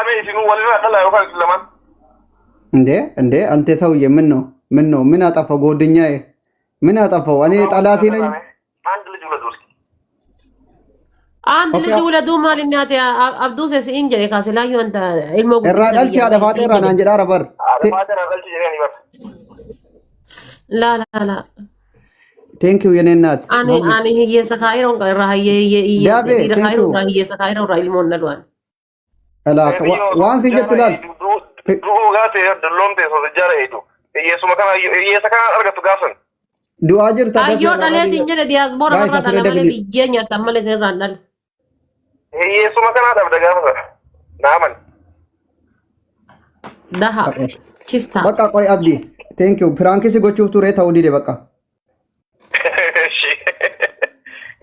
አሜ ሲኑ ወለና አላ ይወፋ ለማን እንዴ አንተ ሰውዬ ምን ነው ምን አጠፋው ጎድኛዬ ምን አጠፋው እኔ ጠላቴ ነኝ አንድ ልጅ ወለዱ አንድ ልጅ ወለዱ ማልኛት አብዱስ ሲንጀ ካስላዩ አንተ ኢልሞ እራዳልቺ አደፋቴራ ናንጀዳ ረበር አደፋቴራ ረልቺ ጀራኒ በር ላ ቴንክ ዩ የኔ እናት አኔ የሰካይሮን ራህየ የራህይሮ ራህየ ሰካይሮ ራይልሞን ነልዋን አላ ዋንስ ይጀትላል ዱኡ ጋቴ ደሎምቴ ሶ ጀራ ሄዱ የሰካ አርገቱ ጋፈን ዱአ ጅርታ አዮ ዳለት እንጀ ዲያስፖራ ወራ ተለመለ ቢገኛ ተመለ ዘራናል የሱ መከና ደብደ ጋፈ ናመን ዳሃ ቺስታ በቃ ቆይ አብዲ ቴንክ ዩ ፍራንኪስ ጎቹ ቱሬ ታውዲ በቃ እሺ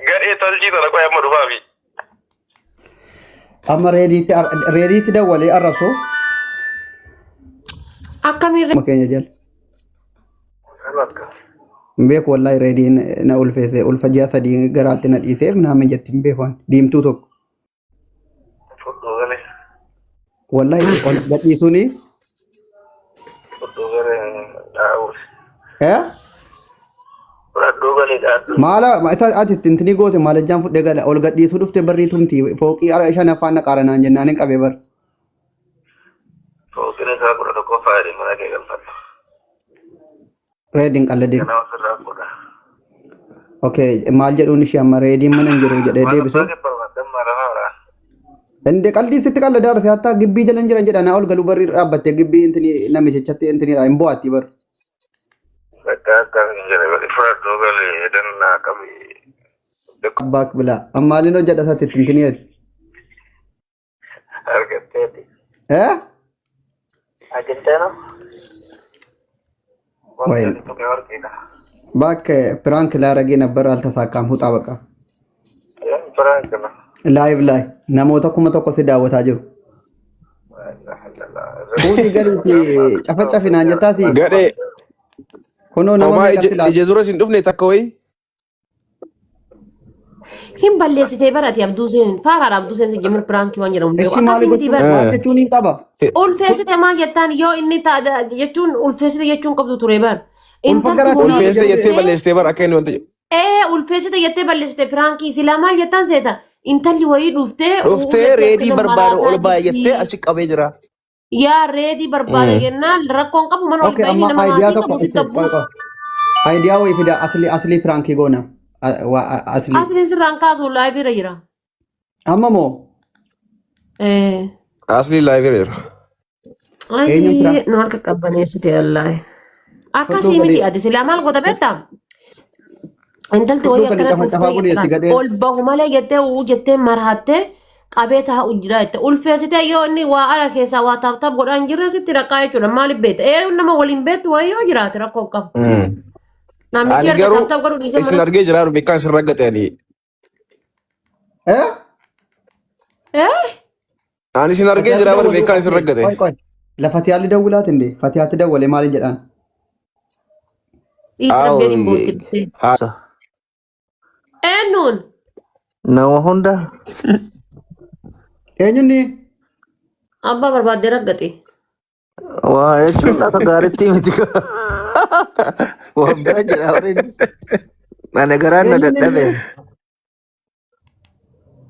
ገሬ ተልጂ ተለቆ ያመዱ ባቢ አማ ሬዲት ደወለ አረሶ አከሚር መከኛ ጀል ቤክ ወላይ ሬዲ ና ኡልፌሴ ኡልፈጂያ ሰዲ ገራት ና ዲሴ ምናምን ጀትም ቤሆን ዲምቱ ቶክ ወላይ ገዲሱኒ ማላ አቲ እንትኒ ጎቴ ማለጃን ፉደ ገለ ኦል ገዲሱ ዱፍቴ በሪቱምቲ ፎቂ አረሻ ነፋና ቃረና ጀናኔ ቀቤበር ፎቂነ ሳቁረ ተቆ ፋሪ ማለከ ገልፈት ሬዲን ቀለዴ ኦኬ ማል ጀዱን እሺ አማ ሬዲ ምን እንጀሮ ጀደ ዴብሶ እንደ ቀልዲ ስትቀለ ዳር ሲያታ ግቢ ጀለንጀራ ጀዳና ኦል ገሉ በሪ ራበቴ ግቢ እንትኒ ነመቸቸቴ እንትኒ ኢምቦአቲ በር አባክ ብላ አማሊኖ ጀዳሳት እንትኒየት አገንተና ወይ ባክ ፕራንክ ላረጌ ነበር አልተሳካም ሁጣ በቃ ፕራንክ ነው ላይቭ ላይ ነሞታ ኩመቶ ኮ ሲዳወታ ጅሩ ኡቲ ገሪቲ ጨፈጨፊና ኘታቲ ገዴ ኮኖ ነማ ጀዙረስ እንዱፍኔ ተከወይ ሂም በለሲቴ በራት ያብዱሴን ፋራራ አብዱሴን ሲጀምር ፕራንክ ወንጀራው ነው አካሲቲ ማለቹኒ ጠባ ኡልፌስቴ ማ የታን ዮ እኒ ታ የቹን ኡልፌስቴ የቹን ቀብዱ ቱሬ በር ኡልፌስቴ የቴ በለስቴ በር አከኒ ወንተ ኡልፌስቴ የቴ በለስቴ ፕራንክ ሲላማ የታን ሴታ ኢንተሊ ወይ ዱፍቴ ሬዲ በርባዶ ኦልባ የቴ አሽቀበ ጅራ ያ ሬዲ በርባዶ የና ረኮን ቀቡ ማን ኦልባ ይሄን አይዲያ አይዲያ ወይ ፊዳ አስሊ ፕራንክ ይጎና asli sirran kaasu library jira amamo asli library ay no harka qabbaneessite wallahi akkasii miti ati sila maal goota beektaa intalti wayya akkana dhuftee ol bahu malee jettee marhattee qabee ta'a ujjira jette ulfeessitee yoo inni waa ala keessaa waa taaptaap godhaan jirre sitti raqqaa jechuudha maaliif beekta nama waliin beektu wayyoo jiraate rakkoo qabu ani garu isin arge jiraru bekan sirragate ani ani isin arge jiraru bekan sirragate la fatiyal dawulat inde fatiyat dawale malin jedan isa berin botitte hasa enun nawa honda enyuni abba barbade raggate wah echu na garitti miti wah bajra ore na negaran na daddabe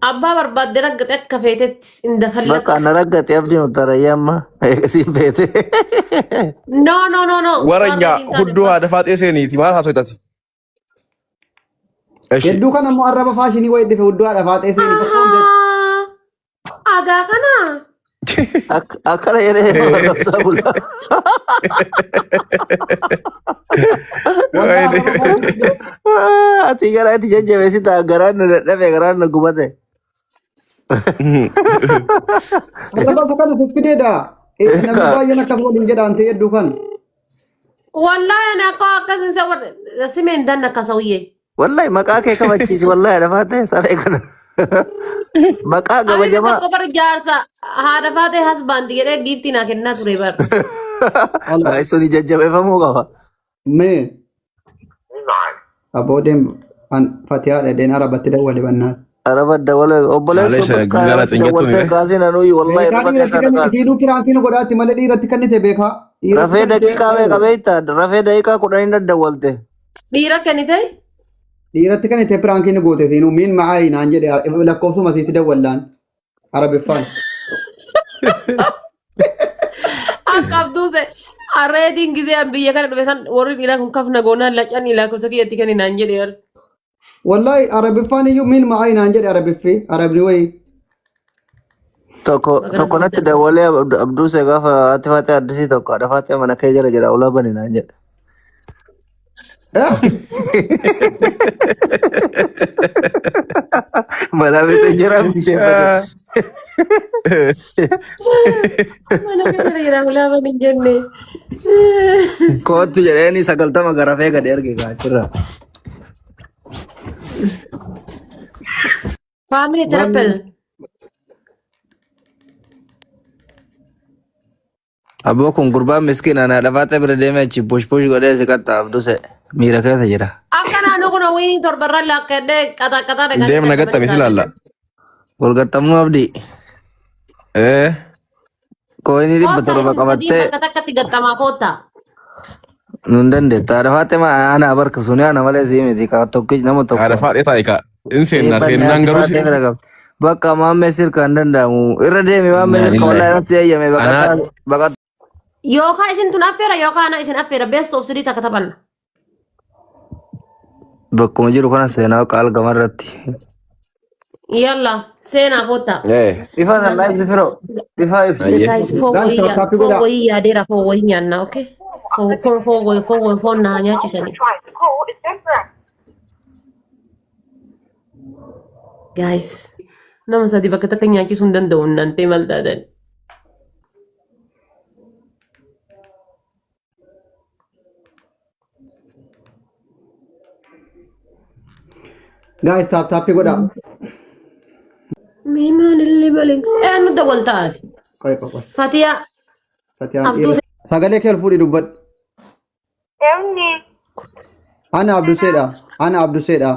abba barbade raggate akka feetet indafallat baka na raggate abdi mutarayama si bete no waranya huddu hada fate seniti ma hasoitati eshi eddu kana mo araba fashini way defe huddu hada fate seni ko aga kana akara yere sabula ati gara ati jajje wesi ta garan dabe garan gubate araba sakana sufideda nabi bayana kasbo dinjeda ante eddu kan wallahi ana ko akasin sawar simen danna kasawiye wallahi makake kabachisi wallahi dafate sare kana maka gaba jama ko bar jaarsa hada fate husband yere gifti na kenna ture bar ay so ni jajjabe famo gaba me abodem an fatiha den arabati dawale banna Araba dawale obboleessa Malaysia bakka guddaa irratti xiyyeeffatu dawwaltee mire. kaasee nanuyi wallahi irra keessa dhaqaa. Isiinuu piraankiin godhaatti malee dhiiratti kennite beekaa. Rafee daqiiqaa meeqa beektaa? Rafee daqiiqaa 10 daddawwalte. Dhiira kennite? Dhiiratti kennite piraankiin goote isiinuu miin ma'aayi naan jedhe lakkoofsuma isiitti dawwallaan. Arabiffaan. Akka abduuse arreetiin gisee biyya kana dhufe san warri dhiiraa kun kafna goonaan lacanii lakkoofsa kiyyatti kenninaan jedhe. Wallahi Arabiffaan iyyuu miin ma'aayi naan jedhe Arabiffi Arabni wayii. Tokko natti dawwalee abduuse gaafa ati faatee addisii tokko haadha faatee mana kee jala jira ulaa bani naan jedhe. Malah bisa jira bicara. Mana kira kira ulama ni jenne. Kau tu jadi ni sagaltama garafe ka der ke gachira. Family therapy. Abo kun gurba miskin ana dafate berde me chi push gode se kata abduse mira kaya jira. Akkana nu kuna wini torbarra lakkede kata dengan. Deem nagatta misilalla. Golgatamu abdi. Kau ini betul bakabatte. Kata ketiga tama kota. Nundan de ta dafate ma ana abar kesune ana male sih meti ka tokki nama tokko. Ada faat eta ika. Insenna sennan garus. Bakka mamme sir kandan damu. Irra de mi mamme sir kawala nasi ya me bakat. Yoka isin tun affera yoka ana isin affera best of sidi takataban. Bakka majiru kana sena kal gamarratti. Yalla sena kota. Ifa sa live zifiro. Ifa ifsi. Guys fogo iya dera fogo nyanna okay. Fogo na nyachi sani. Guys, nama sadi bakka takka nyachi sun danda'uun nante maldadan. Guys, tap godha. Mima nilli balinks. Nu dawal taati. Koi. Fatia. Abdus. Sagalee kee ol fuudhi dubbadhu. Ewni. Ana Abduseedha.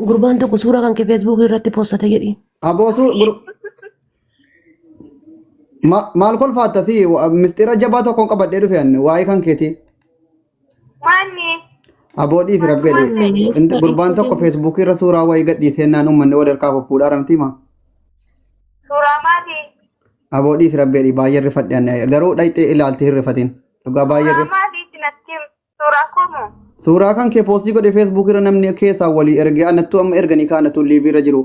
Gurbaan tokko suuraa kan kee Facebook irratti poostate jedhi. Aboosu maal kolfaattasi mistira jabaa tokkoon qabadhee dhufe anne waa'ee kan keeti. Mani. Aboodhiis rabbeedhe. Gurbaan tokko Facebook irra suuraa wayii gadhiisee naan uummanni wal harkaa fuudhaa ramtiima. Suuraa maali? Aboodhiis rabbeedhi baay'ee rifadhe anne garuu dhayxee ilaaltee hin rifatin. Dhugaa baay'ee Suuraa maali tinatti? Suuraa komo? Suuraa kan kee poostii godhe Facebook irra namni keessaa walii ergee anattu amma erganii kaanatu liivii irra jiru.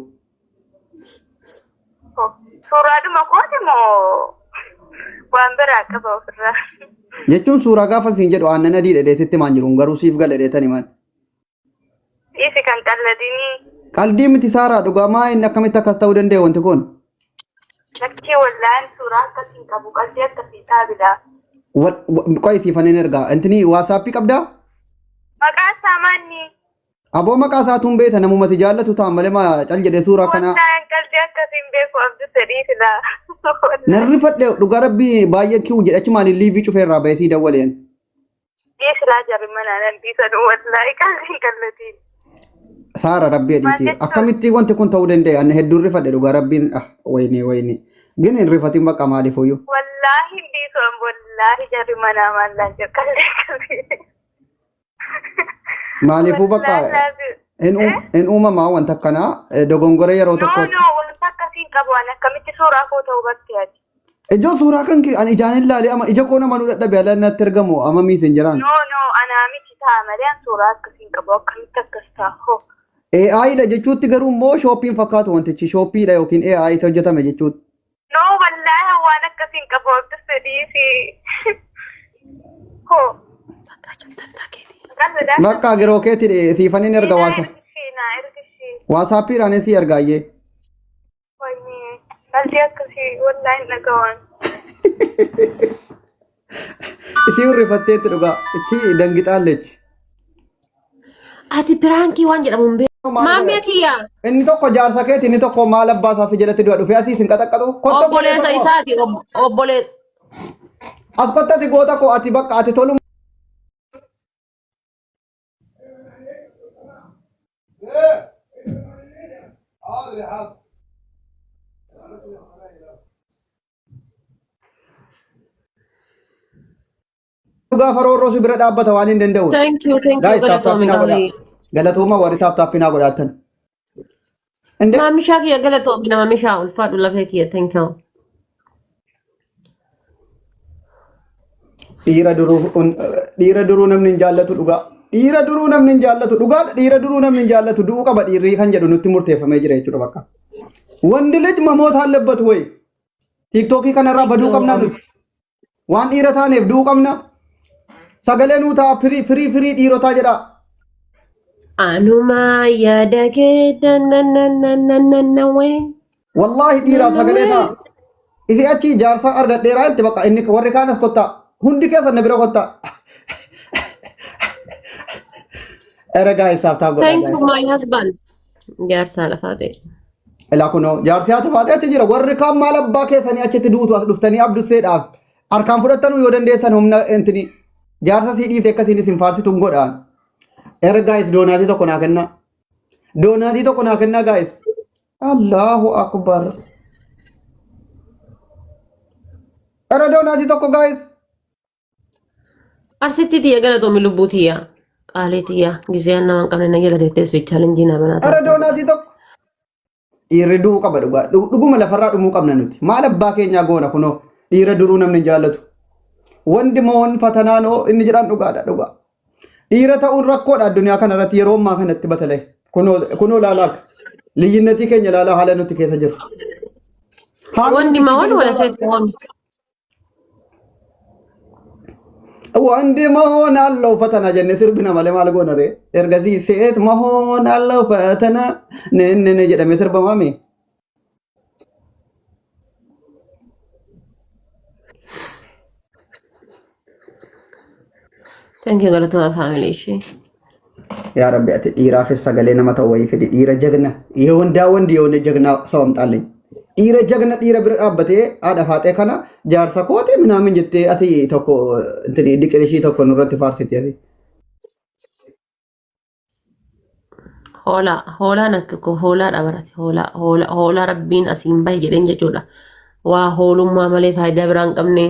Suuraa dhuma kooti moo waan biraa qaba ofirraa? Jechuun suuraa gaafa siin jedhu aannan adii dhedhee sitti maan jiru garuu siif gala dheetani maan. Isi kan qalladinii. Qaldii miti saaraa dhugaa maa inni akkamitti akkas ta'uu danda'e wanti kun? Lakkii wallaan suuraa akkasiin qabu qaldii akkasii taabiidha. Qo'i siifaniin ergaa. Intini waatsaappii qabdaa? Maqaa isaa maanni? Aboo maqaa isaatuun beeta namumati jaallatu ta'a malee maa cal jedhee suuraa kanaa. Wallaan qaldii akkasiin beeku abduu sadii fila. Narri fadhe dhugaa rabbii baay'ee ki'u jedhachi maaliin liivii cufeerraa ba'eesii dawwaleen. Dhiisilaa jarri manaa nan dhiisan wallaahi qaalii qallatiin. Saara rabbii adiiti. Akkamitti wanti kun ta'uu danda'e anna hedduun rifadhe dhugaa rabbiin wayni. Gini hin rifatiin bakka maaliif hoyyuu. Wallaahi dhiisan wallaahi jarri manaa maallaan jir qallee qabii. Maaliifuu bakka hin uumamaa wanta akkanaa dogongora yeroo tokko. No, wanta akkasiin qabu ani akkamitti suuraa koo ta'uu batte ati. Ijoo suuraa kan ani ijaan hin laale ama ija koo nama nu dadhabe ala natti ergamu ama miisin jiraan. No, anaa miti ta'a malee an suuraa akkasiin qabu akkamitti akkas ta'a. AI'dha jechuutti garuu immoo shooppiin fakkaatu wantichi shooppiidha yookiin AI'tti hojjetame jechuutti. No, wallaahi waan akkasiin qabu abduu sadii fi hoo. Bakka giroo keetti siifaniin erga waasa. Waasaappiidhaan si ergaayyee. Qalbii akkasii wallaahi hin dhaga'an. Isii hirrifatteetti dhugaa itti dangixaallechi. Ati piraankii waan jedhamu hin beeku. Maammee kiyya. Inni tokko jaarsa keeti inni tokko maal abbaa isaa si jedhatti du'a dhufee asii sin qaxaqqatu. Obboleessa isaati obboleessa. As kottati goota koo ati bakka ati tolu. Gaafa roorroo si bira dhaabbata waan hin danda'u. Thank you galatoomi qaalii. Galatooma warri taappinaa godhaatan. Maamishaa kiyya galatoomi nama mishaa ulfaadhu lafee kiyya thank you. Dhiira duruu namni hin jaallatu dhugaa. Dhiira duruu namni hin jaallatu dhugaa. Dhiira duruu namni hin jaallatu du'uu qaba dhiirri kan jedhu nutti murteeffamee jira jechuudha bakka. Wandi lij mamoota hallabatu wayi. Tiiktookii kanarraa baduu qabna nuti. Waan dhiira taaneef du'uu qabna. Sagalee nuu ta'a firii dhiirotaa jedha. Anuma yaada kee wayi. Wallaahi dhiiraaf sagalee ta'a. Isi achi jaarsaa argadheeraa itti bakka inni warri kaanas kottaa. Hundi keessa na bira kottaa. Ergaa isaaf ta'a godha. Thank you my husband. Jaarsaa lafaa ta'e. Ilaa kunoo jaarsi haa tafaatee achi jira warri kaan maal abbaa keessanii achitti duutu as dhuftanii abdusseedhaaf harkaan fudhattanuu yoo dandeessan humna intini jaarsa sii dhiifte akkasiin isin faarsituun godhaan. Gaayis doonaatii tokko naa kennaa. Doonaatii tokko naa kennaa gaayis. Allahu akbar. Doonaatii tokko gaayis. Arsitti tiyya galatoomi lubbuu tiyya. Qaalee tiyya giseen nama hin qabne na galateettees bichaalenjii na banaa. Doonaatii tokko. Dhiirri du'uu qaba dhugaa. Dhuguma lafarraa dhumuu qabna nuti. Maal abbaa keenyaa goona kunoo dhiira duruu namni hin jaallatu. Wandi moon fatanaanoo inni jedhaan dhugaadha dhugaa. Dhiira ta'uun rakkoodha addunyaa kanarratti yeroo ammaa kanatti batalee. Kunoo laalaa liyyinnatii keenya laalaa haala nuti keessa jiru. Wandi moon wala seet moon. Wandi moon allau fatana jenne sirbina malee maal goona ree. Ergasii seet moon allau fatana nenne jedhame sirbamame. Thank you galatoomaa family ishee. Yaa Rabbi ati dhiiraafis sagalee nama ta'u wayii fidi dhiira jagna yoo hundaa wandi yoo jagna sawamxaalle dhiira jagna dhiira bira dhaabbatee haadha faaxee kana jaarsa kootee minaamin jettee asii tokko intini diqilishii tokko nurratti faarsiti asii. Hoolaa nakko hoolaa dhabarati hoolaa rabbiin asiin bahe jedheen jechuudha. Waa hoolummaa malee faayidaa biraa hin qabne.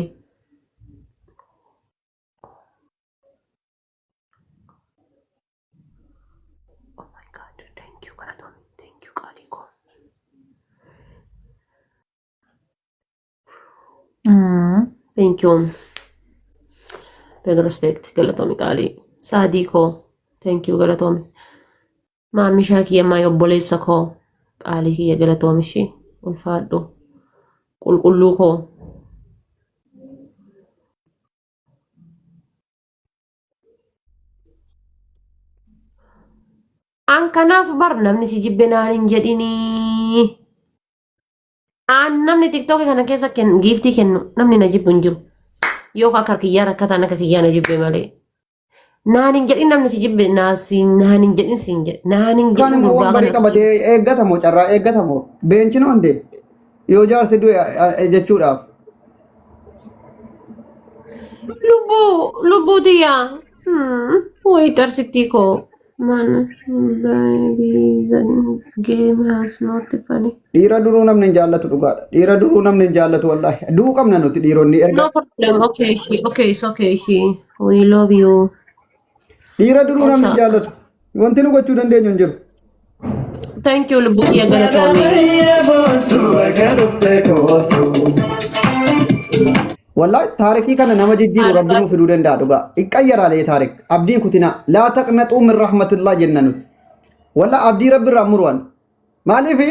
Thank you. Big respect. Galatomi Kali. Sadiko. Thank you. Galatomi. Mami Shaki and my obbolesa ko. Kali kiya galatomi shi. Ulfado. Kulkuluko. Ang kanaaf bar namni si jibbe naanin jedhini. Namni TikTok kana keessa giiftii kennu namni na jibbu hin jiru. Yoo akka kiyyaa rakkataan akka kiyyaa na jibbe malee. Naanin jedhin namni si jibbe naanin jedhin siin jedhe. Naanin jedhin gurbaa kana. Kan qabatee eeggatamoo carraa eeggatamoo beenchina hundee yoo jaarsi du'e jechuudhaaf. Lubbuu tiyyaa. Wayii tarsittii koo. Man, baby, the game has not funny. Dhiira duruu namni hin jaallatu dhugaadha. Dhiira duruu namni hin jaallatu wallahi. Du'uu qabna nuti dhiironni erga. No problem. Okay, it's okay. We love you. Dhiira duruu namni hin jaallatu. Wanti nu gochuu dandeenyu hin jiru. Thank you, Lubuki Galatomi. Wallahi taarikii kana nama jijjiiru rabbiin fiduu danda'a dhugaa. Iqqayyaraalee taarik. Abdiin kutina laa taqnaxuu min rahmatillah jenna nuti. Wallahi abdii rabbi irraa muruwan. Maaliif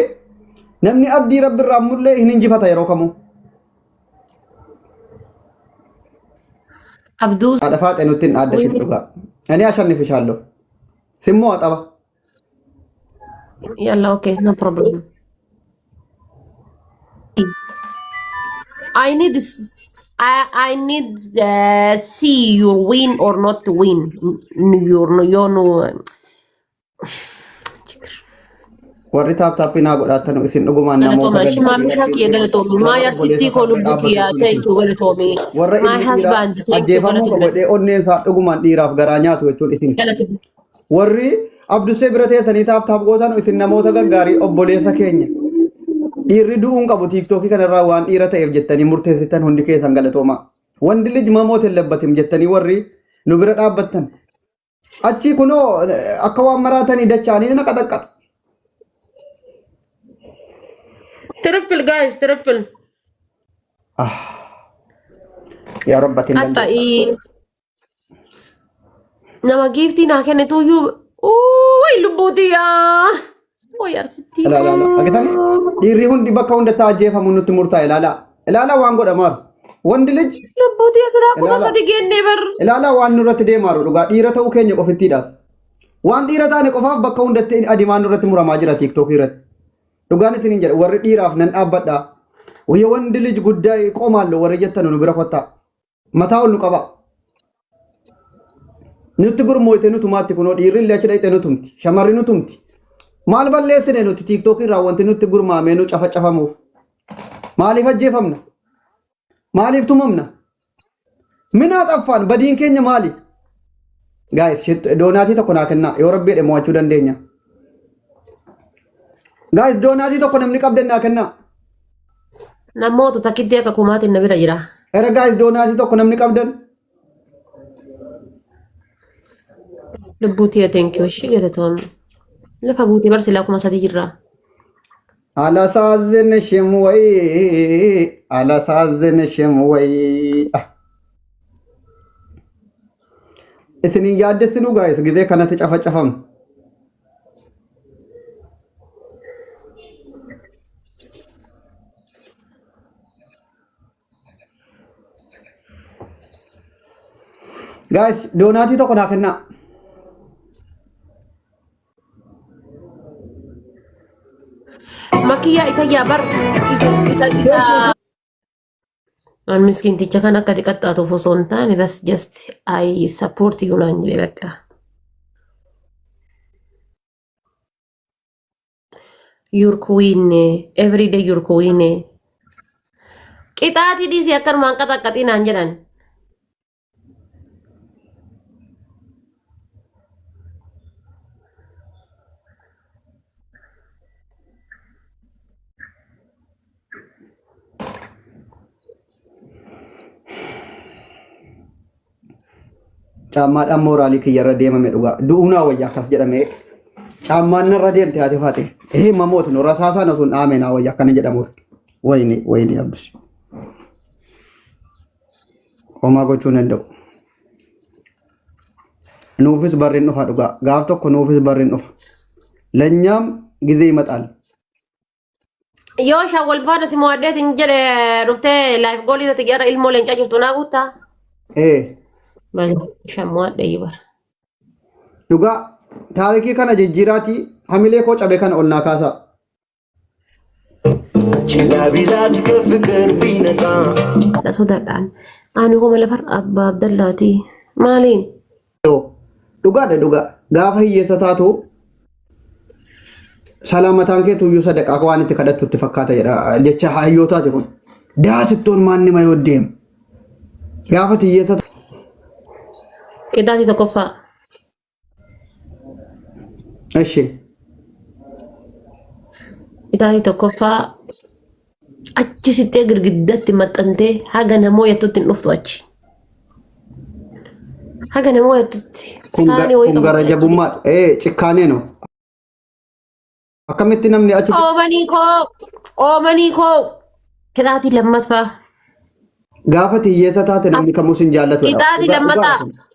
namni abdii rabbi irraa murlee hin injifata yeroo kamuu. Abduu. Haadha faaxee nutti hin aaddatin dhugaa. Ani ashannifishaallo. Simmoo haxaba. Yalla okay, no problem. I need see you win or not to win. Warri taaptaappinaa godhaatan isin dhugumaan namoota galatoomi. Maaya sitti ko lubbuutiya thank you galatoomi. My husband thank you galatoomi. Onneen isaa dhugumaan dhiiraaf garaa nyaatu jechuun isin. Warri abdusee bira teessanii taaf gootan isin namoota gaggaarii obboleessa keenya. Dhiirri du'uun qabu tiiktookii kanarraa waan dhiira ta'eef jettanii murteessitan hundi keessan galatooma. Wandi liji mamoota hin labbatin jettanii warri nu bira dhaabbattan. Achi kunoo akka waan maraatanii dachaanii na qaxaqqata. Triple guys, triple. Yaa rabbatiin. Hatta nama giftii naa kenne tuyyuu way lubbuuti yaa. Way arsitti. Ilaala. Agitan dhiirri hundi bakka hundatti ajjeefamu nutti murtaa'e ilaala. Ilaala waan godhamaaru. Wandi liji. Lubbuuti asiraa kuma sadi gennee bar. Ilaala waan nurratti deemaaru dhugaa dhiira ta'uu keenya qofittiidhaaf. Waan dhiira taane qofaaf bakka hundatti adimaan nurratti muramaa jira tiiktookii irratti. Dhugaan isiniin jedha warri dhiiraaf nan dhaabbadha. Wayya wandi liji guddaa qoomaallee warri jettan nu bira kottaa. Mataa ol nu qaba. Nutti gurmooyte nutumaatti kunoo dhiirri illee achi dhayxe nutumti. Shamarri nutumti. Maal balleessine nuti tiiktookii irraa wanti nutti gurmaamee nu cafacafamuuf. Maaliif ajjeefamna? Maaliif tumamna? Minaa xaffaan badiin keenya maali? Guys, doonaatii tokko naa kennaa yoo rabbiidhe mo'achuu dandeenya. Guys, doonaatii tokko namni qabdan naa kennaa. Namoota takkitti akka kumaatiin na bira jira. Era guys, doonaatii tokko namni qabdan. Lubbuutii thank you shi galatoon. Lafa buutee barsiilaa kuma sadi jirra. አላሳዝንሽም ወይ አላሳዝንሽም ወይ እስኒ ያደስኑ ጋይስ ጊዜ ከነ ተጨፈጨፈም ጋይስ ዶናቲ ተቆናከና Makiya itayya bar isa miskin ticha kan akka xiqqaatu osoo hin taane bas just I support you naan jedhe bakka. Your queen every day your queen. Qixaati dhiisii akkanumaan qaxaqqaxii naan jedhan. Caammaadhaan mooraalii kiyyarra deemame dhugaa du'uunaa wayyaa akkas jedhame caammaan narra deemte haati faate mamooti nu rasaasaan osoo hin dhaameenaa wayyaa akkana jedhamu wayini abbis homaa gochuu hin danda'u nuufis barriin dhufa dhugaa gaaf tokko nuufis barriin dhufa lanyaam gizee imaxaal Yoo shawwal faana si mo'addeetiin jedhe dhuftee laayif goolii irratti gara ilmoo leencaa jirtu naa guuttaa? Shammoo adda bar. Dhugaa taarikii kana jijjiiraatii hamilee koo cabe kana ol naa kaasaa. ችላቢላት ከፍቅር ቢነጣ Sodaadhaan ani kuma lafar abbaa Abdallaati maaliin? Dhugaa gaafa hiyyeessa taatu salaamataan kee tuyyuu sadaqaa waan itti kadhattutti fakkaata jedha jecha hayyootaati kun daasittoon maanni ma yoo deemu gaafa hiyyeessa Qixaati tokkoffaa. Eshi. Qixaati tokkoffaa achi sittee girgiddatti maxxantee haga namoo yattutti hin dhuftu achi. Haga namoo yattutti saanii wayii kun gara jabummaa cikkaanee no. Akkamitti namni achi oomanii koo qixaati lammaffaa. Gaafa hiyyeessa taate namni kamus hin jaallatu.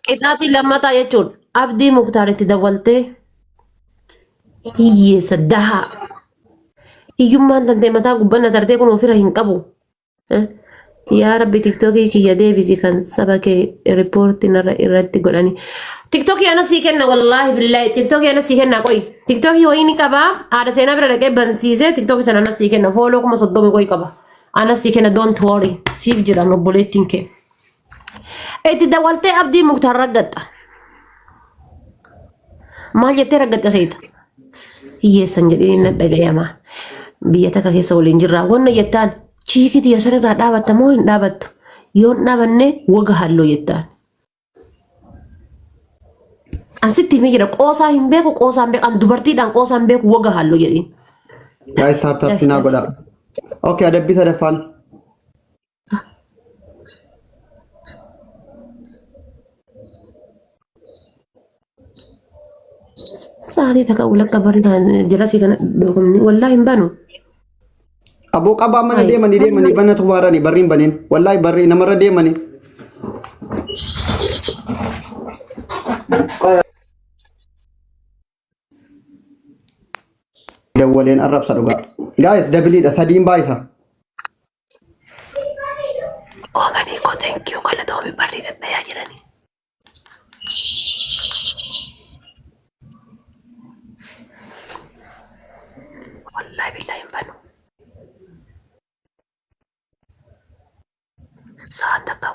Qixaati lammataa jechuun abdii muktaaritti dabaltee hiyyeessa dahaa. Hiyyummaan tantee mataa gubbanna tartee kun ofirra hin qabu. Yaa rabbi tiktookii kiyya deebisi kan saba kee riippoortiin irratti godhani. Tiktookii ana sii kenna wallaahi billaahi tiktookii ana sii kenna qoy. Tiktookii wayii ni qabaa haadha seenaa bira dhaqee bansiisee tiktookii sana ana sii kenna fooloo kuma 30 qoy qaba. Ana sii kenna don't worry siif jedhan obboleettiin kee. Itti dawaltee abdii muktaar raggatta. Maal jettee raggatta seeta? Hiyyeessan jedhanii na dhagayamaa. Biyya takka keessa waliin jirraa wanna jettaan chiikiti yasanirraa dhaabatta moo hin dhaabattu? Yoo hin dhaabanne waga halloo jettaan. Asitti mi jira qoosaa hin beeku qoosaa hin beeku an dubartiidhaan qoosaa hin beeku woga halluu jedhin. Guys, tap tap sinaa godha. Okay, adabbii sadaffaan. Sa'aatii takka ulakka barinaan jira si kana dokomni wallaahi hin banu. Aboo qabaa mana deemanii bana tubaaranii barriin baniin. Wallaahi barrii namarra deemanii. Dawwaleen arrabsa dhugaa. Guys, dabiliidha sadiin baay'isa. Oomanii ko thank you galatoomii barrii dadhayaa jiranii. Wallahi billahi hin banu. Saan takka